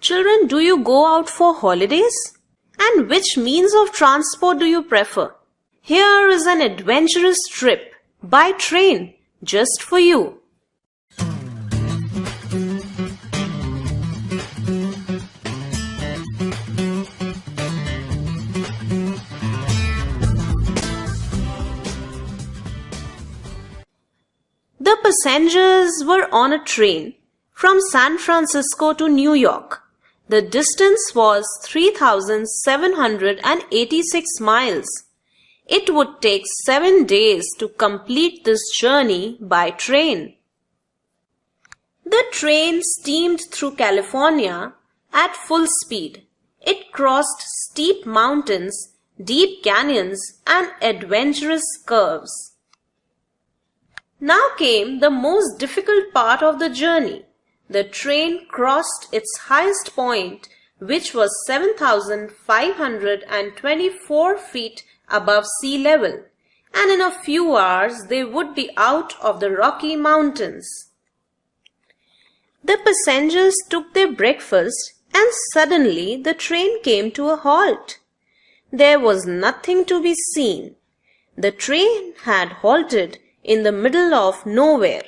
Children, do you go out for holidays? And which means of transport do you prefer? Here is an adventurous trip by train just for you. The passengers were on a train from San Francisco to New York. The distance was 3,786 miles. It would take 7 days to complete this journey by train. The train steamed through California at full speed. It crossed steep mountains, deep canyons, and adventurous curves. Now came the most difficult part of the journey. The train crossed its highest point, which was 7,524 feet above sea level, and in a few hours they would be out of the Rocky Mountains. The passengers took their breakfast, and suddenly the train came to a halt. There was nothing to be seen. The train had halted in the middle of nowhere.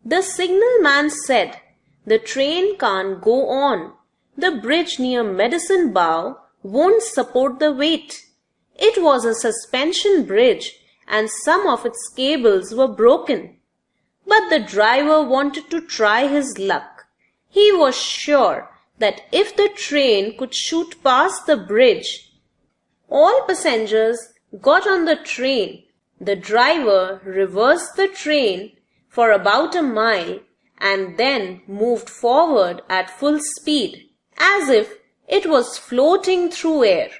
The signalman said, "The train can't go on. The bridge near Medicine Bow won't support the weight." It was a suspension bridge and some of its cables were broken. But the driver wanted to try his luck. He was sure that if the train could shoot past the bridge, all passengers got on the train. The driver reversed the train for about a mile and then moved forward at full speed, as if it was floating through air.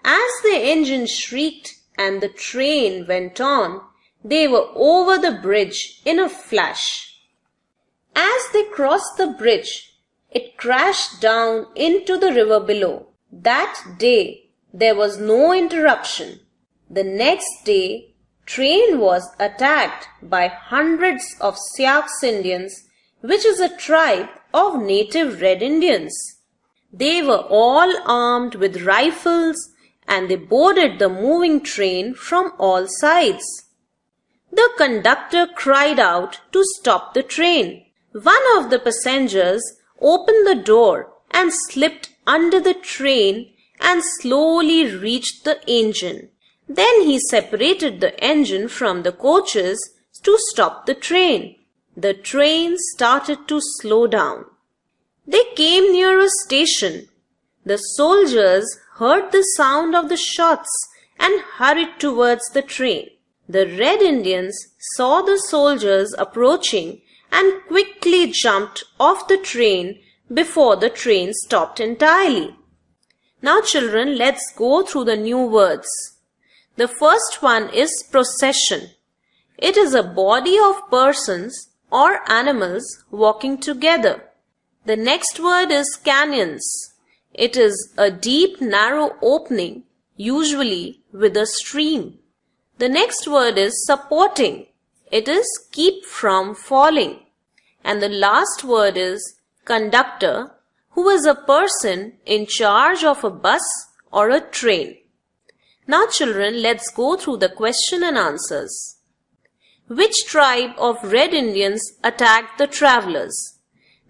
As the engine shrieked and the train went on, they were over the bridge in a flash. As they crossed the bridge, it crashed down into the river below. That day, there was no interruption. The next day, train was attacked by hundreds of Sioux Indians, which is a tribe of native Red Indians. They were all armed with rifles and they boarded the moving train from all sides. The conductor cried out to stop the train. One of the passengers opened the door and slipped under the train and slowly reached the engine. Then he separated the engine from the coaches to stop the train. The train started to slow down. They came near a station. The soldiers heard the sound of the shots and hurried towards the train. The Red Indians saw the soldiers approaching and quickly jumped off the train before the train stopped entirely. Now children, let's go through the new words. The first one is procession. It is a body of persons or animals walking together. The next word is canyons. It is a deep, narrow opening, usually with a stream. The next word is supporting. It is keep from falling. And the last word is conductor, who is a person in charge of a bus or a train. Now children, let's go through the question and answers. Which tribe of Red Indians attacked the travelers?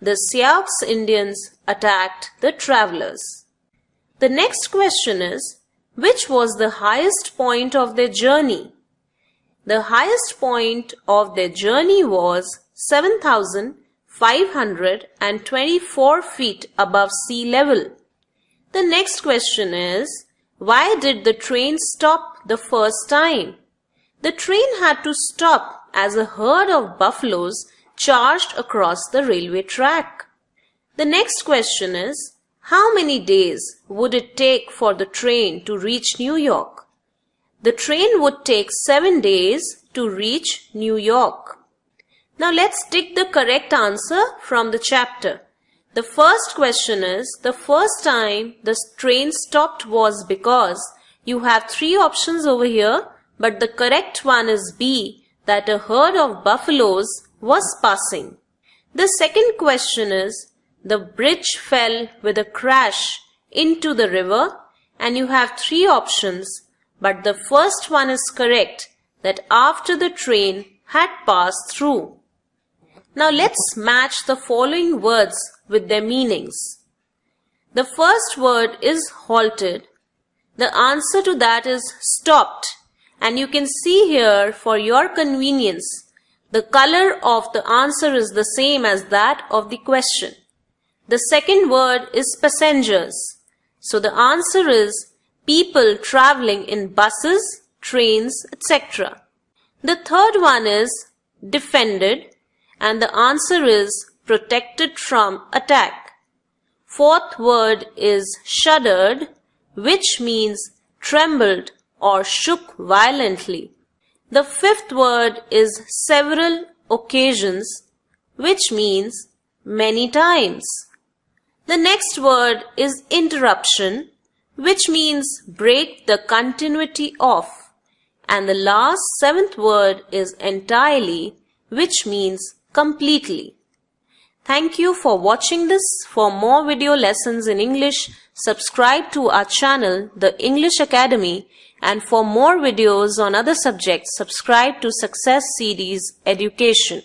The Sioux Indians attacked the travelers. The next question is, which was the highest point of their journey? The highest point of their journey was 7,524 feet above sea level. The next question is, why did the train stop the first time? The train had to stop as a herd of buffaloes charged across the railway track. The next question is, how many days would it take for the train to reach New York? The train would take 7 days to reach New York. Now let's take the correct answer from the chapter. The first question is, the first time the train stopped was because you have 3 options over here, but the correct one is B, that a herd of buffaloes was passing. The second question is, the bridge fell with a crash into the river, and you have three options, but the first one is correct, that after the train had passed through. Now let's match the following words with their meanings. The first word is halted. The answer to that is stopped, and you can see here for your convenience, the color of the answer is the same as that of the question. The second word is passengers. So the answer is people traveling in buses, trains, etc. The third one is defended, and the answer is protected from attack. Fourth word is shuddered, which means trembled or shook violently. The fifth word is several occasions, which means many times. The next word is interruption, which means break the continuity of. And the last seventh word is entirely, which means completely. Thank you for watching this. For more video lessons in English, subscribe to our channel, The English Academy, and for more videos on other subjects, subscribe to Success Series Education.